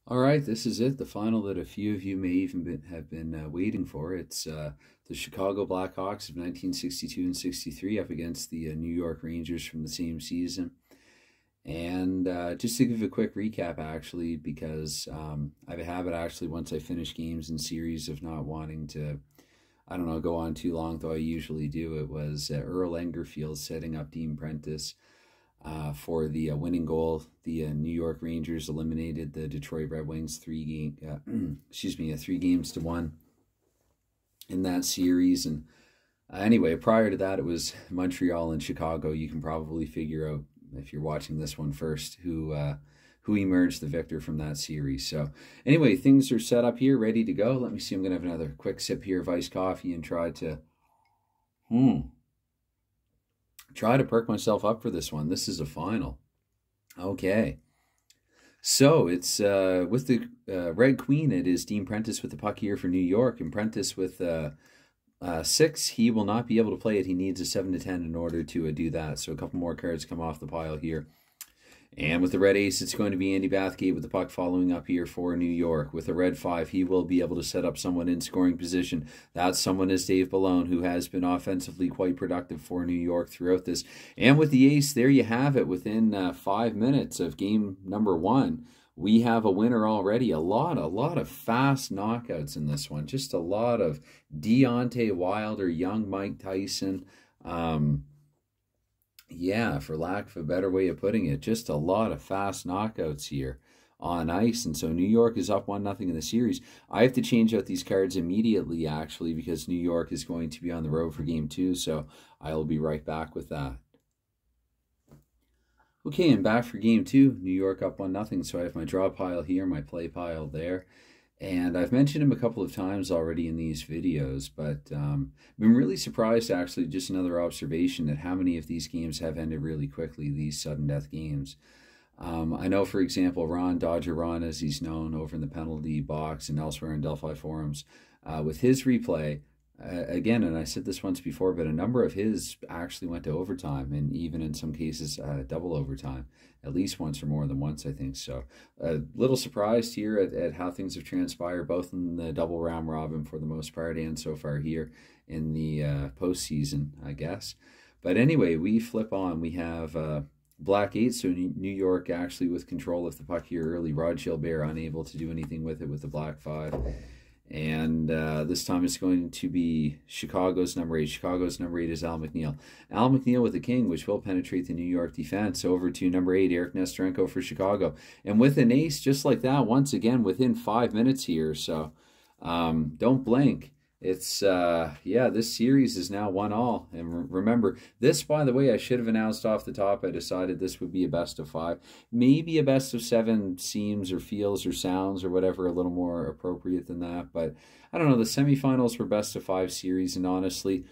All right, this is it, the final that a few of you may even have been waiting for. It's the Chicago Blackhawks of 1962 and 63 up against the New York Rangers from the same season. And just to give a quick recap, actually, because I have a habit, actually, once I finish games in series of not wanting to, I don't know, go on too long, though I usually do. It was Earl Engerfield setting up Dean Prentice for the winning goal. The New York Rangers eliminated the Detroit Red Wings 3 games to 1 in that series. And anyway, prior to that, it was Montreal and Chicago. You can probably figure out, if you're watching this one first, who emerged the victor from that series. So anyway, things are set up here, ready to go. Let me see. I'm gonna have another quick sip here of iced coffee and try to perk myself up for this one. This is a final. Okay. So it's with the Red Queen, it is Dean Prentice with the puck here for New York. And Prentice with 6, he will not be able to play it. He needs a 7 to 10 in order to do that. So a couple more cards come off the pile here. And with the red ace, it's going to be Andy Bathgate with the puck following up here for New York. With the red 5, he will be able to set up someone in scoring position. That someone is Dave Ballone, who has been offensively quite productive for New York throughout this. And with the ace, there you have it. Within 5 minutes of game number 1, we have a winner already. A lot of fast knockouts in this one. Just a lot of Deontay Wilder, young Mike Tyson. Yeah, for lack of a better way of putting it, just a lot of fast knockouts here on ice. And so New York is up 1-0 in the series. I have to change out these cards immediately, actually, because New York is going to be on the road for game 2. So I'll be right back with that. Okay, and back for game 2. New York up 1-0. So I have my draw pile here, my play pile there. And I've mentioned him a couple of times already in these videos, but I've been really surprised, actually, just another observation, at how many of these games have ended really quickly, these sudden death games. I know, for example, Dodger Ron, as he's known over in the penalty box and elsewhere in Delphi forums, with his replay, again, and I said this once before, but a number of his actually went to overtime, and even in some cases double overtime, at least once or more than once, I think. So a little surprised here at how things have transpired, both in the double round robin for the most part and so far here in the postseason, I guess. But anyway, we flip on. We have black 8, so New York actually with control of the puck here early. Rod Gilbert unable to do anything with it with the black 5. And this time it's going to be Chicago's number 8. Chicago's number 8 is Al McNeil. Al McNeil with the king, which will penetrate the New York defense. Over to number 8, Eric Nestorenko for Chicago. And with an ace just like that, once again, within 5 minutes here. So don't blink. It's, yeah, this series is now 1-1. And remember, this, by the way, I should have announced off the top. I decided this would be a best of 5. Maybe a best of 7 seems or feels or sounds or whatever a little more appropriate than that. But I don't know, the semifinals were best of 5 series. And honestly,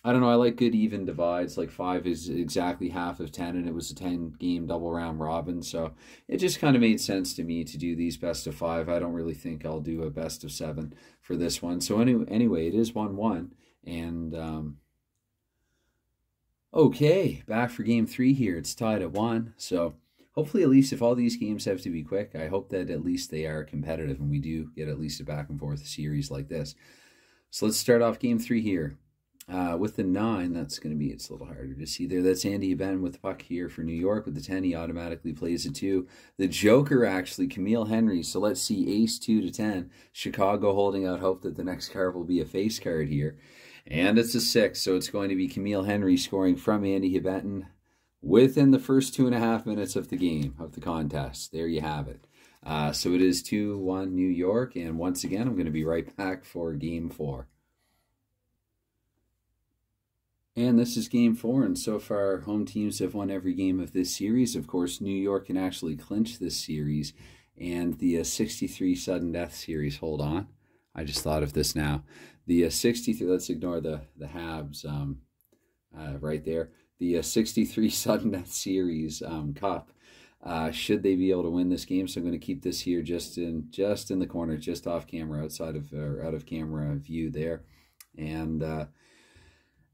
I don't know, I like good even divides. Like 5 is exactly half of 10, and it was a 10-game double round robin. So it just kind of made sense to me to do these best of 5. I don't really think I'll do a best of 7 for this one. So anyway, it is 1-1. And okay, back for game 3 here. It's tied at 1. So hopefully, at least if all these games have to be quick, I hope that at least they are competitive and we do get at least a back and forth series like this. So let's start off game 3 here. With the 9, that's going to be, it's a little harder to see there. That's Andy Ben with the puck here for New York. With the 10, he automatically plays a 2. The Joker, actually, Camille Henry. So let's see, ace 2 to 10. Chicago holding out hope that the next card will be a face card here. And it's a 6, so it's going to be Camille Henry scoring from Andy Benton within the first 2.5 minutes of the game, of the contest. There you have it. So it is 2-1 New York, and once again, I'm going to be right back for game 4. And this is game 4, and so far home teams have won every game of this series. Of course, New York can actually clinch this series, and the 63 sudden death series, hold on, I just thought of this now. The 63, let's ignore the Habs right there. The 63 sudden death series cup, should they be able to win this game. So I'm going to keep this here just in the corner, just off camera, outside of, or out of camera view there. And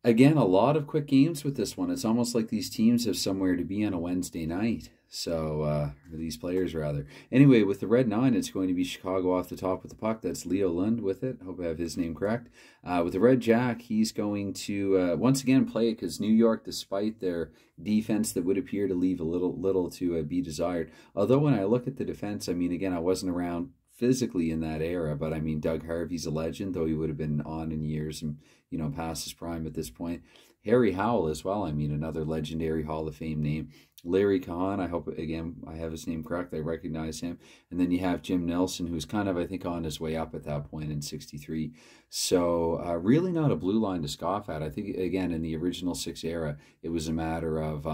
again, a lot of quick games with this one. It's almost like these teams have somewhere to be on a Wednesday night. So, or these players rather. Anyway, with the red 9, it's going to be Chicago off the top with the puck. That's Leo Lund with it. Hope I have his name correct. With the red jack, he's going to once again play it because New York, despite their defense that would appear to leave a little to be desired. Although when I look at the defense, I mean, again, I wasn't around physically in that era, but I mean, Doug Harvey's a legend, though he would have been on in years and, you know, past his prime at this point. Harry Howell as well, I mean, another legendary Hall of Fame name. Larry Kahn, I hope, again, I have his name correct, I recognize him. And then you have Jim Nelson, who's kind of, I think, on his way up at that point in 63. So really not a blue line to scoff at. I think, again, in the original 6 era, it was a matter of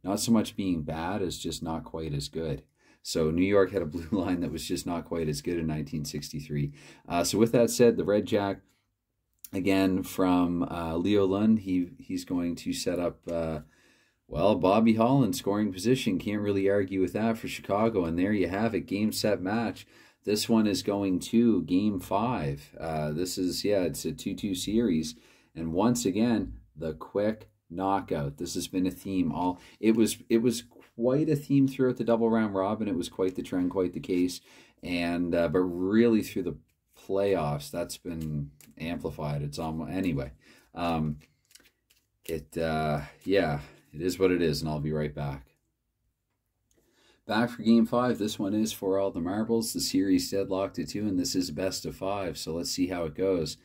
not so much being bad as just not quite as good. So New York had a blue line that was just not quite as good in 1963. So with that said, the Red Jack, again, from Leo Lund, he's going to set up, well, Bobby Holland, scoring position. Can't really argue with that for Chicago. And there you have it, game, set, match. This one is going to Game 5. This is, yeah, it's a 2-2 series. And once again, the quick knockout. This has been a theme. It was quite a theme throughout the double round robin. It was quite the trend, quite the case. And but really through the playoffs, that's been amplified. It's almost, anyway. Yeah, it is what it is, and I'll be right back. Back for Game 5. This one is for all the marbles. The series deadlocked at 2, and this is a best of 5, so let's see how it goes.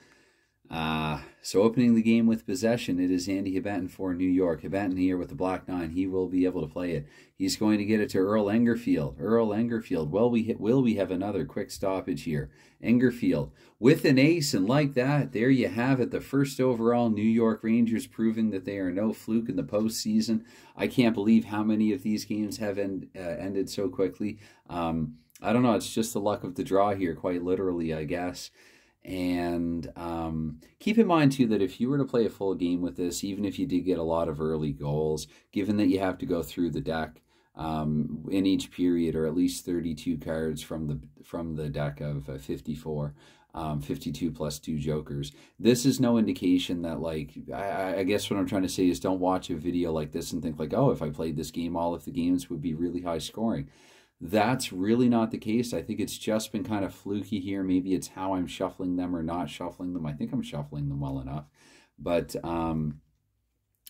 So opening the game with possession, it is Andy Hibatin for New York. Hibatin here with the black 9. He will be able to play it. He's going to get it to Earl Engerfield. Earl Engerfield. Will we have another quick stoppage here? Engerfield with an ace, and like that, there you have it. The first overall New York Rangers, proving that they are no fluke in the postseason. I can't believe how many of these games have ended so quickly. I don't know. It's just the luck of the draw here, quite literally, I guess. And keep in mind, too, that if you were to play a full game with this, even if you did get a lot of early goals, given that you have to go through the deck in each period, or at least 32 cards from the deck of 54, 52 plus 2 jokers, this is no indication that, like, I guess what I'm trying to say is don't watch a video like this and think like, oh, if I played this game, all of the games would be really high scoring. That's really not the case. I think it's just been kind of fluky here. Maybe it's how I'm shuffling them or not shuffling them. I think I'm shuffling them well enough. But a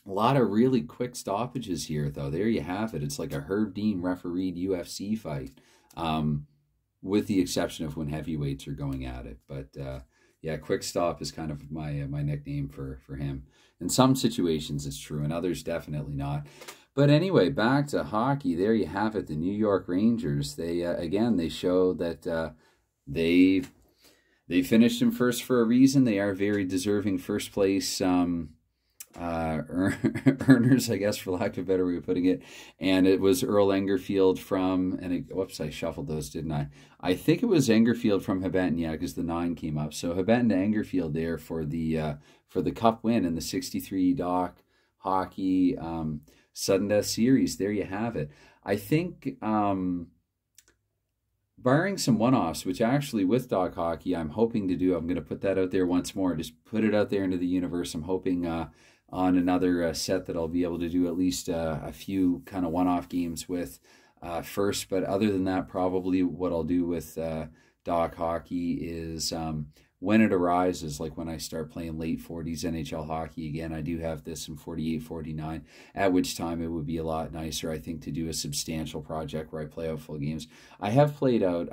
lot of really quick stoppages here, though. There you have it. It's like a Herb Dean refereed UFC fight, with the exception of when heavyweights are going at it. But yeah, quick stop is kind of my nickname for him. In some situations it's true, in others definitely not. But anyway, back to hockey. There you have it. The New York Rangers. They again, they show that they finished in first for a reason. They are very deserving first place earners, I guess, for lack of a better way of putting it. And it was Earl Engerfield from, and whoops, I shuffled those, didn't I? I think it was Engerfield from Hibatin, yeah, because the 9 came up. So Hibatin to Engerfield there for the Cup win in the 63 DoC hockey sudden death series. There you have it. I think barring some one-offs, which actually with DoC hockey I'm hoping to do, I'm going to put that out there once more, just put it out there into the universe. I'm hoping on another set that I'll be able to do at least a few kind of one-off games with first. But other than that, probably what I'll do with DoC hockey is when it arises, like when I start playing late 40s NHL hockey again. I do have this in 48, 49, at which time it would be a lot nicer, I think, to do a substantial project where I play out full games. I have played out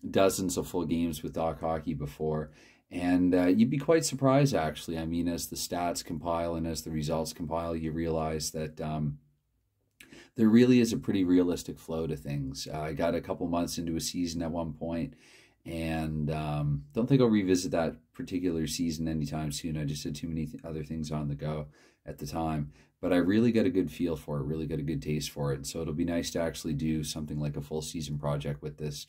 dozens of full games with DoC hockey before, and you'd be quite surprised, actually. I mean, as the stats compile and as the results compile, you realize that there really is a pretty realistic flow to things. I got a couple months into a season at one point, and don't think I'll revisit that particular season anytime soon. I just had too many other things on the go at the time. But I really got a good feel for it, really got a good taste for it. So it'll be nice to actually do something like a full season project with this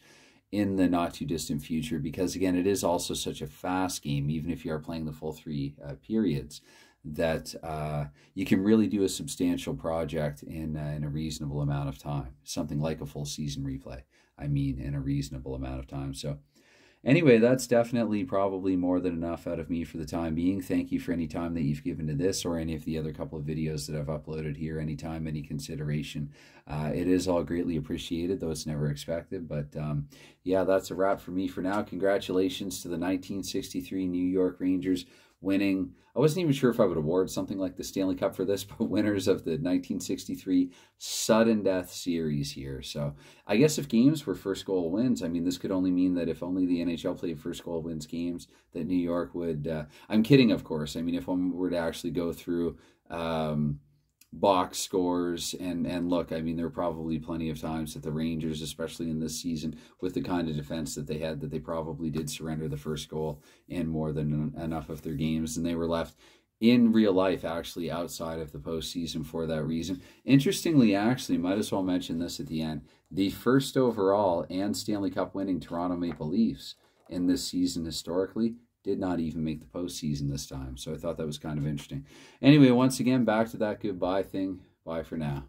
in the not too distant future, because again, it is also such a fast game, even if you are playing the full 3 periods, that you can really do a substantial project in a reasonable amount of time. Something like a full season replay, I mean, in a reasonable amount of time. So Anyway, that's definitely probably more than enough out of me for the time being. Thank you for any time that you've given to this or any of the other couple of videos that I've uploaded here. Anytime, any consideration. It is all greatly appreciated, though it's never expected. But yeah, that's a wrap for me for now. Congratulations to the 1963 New York Rangers winning. I wasn't even sure if I would award something like the Stanley Cup for this, but winners of the 1963 sudden death series here. So I guess if games were first goal wins, I mean, this could only mean that if only the NHL played first goal wins games, that New York would, I'm kidding, of course. I mean, if one were to actually go through box scores and look, I mean, there are probably plenty of times that the Rangers, especially in this season, with the kind of defense that they had, that they probably did surrender the first goal in more than enough of their games, and they were left in real life actually outside of the postseason for that reason. Interestingly, actually, might as well mention this at the end, the first overall and Stanley Cup winning Toronto Maple Leafs in this season historically did not even make the postseason this time. So I thought that was kind of interesting. Anyway, once again, back to that goodbye thing. Bye for now.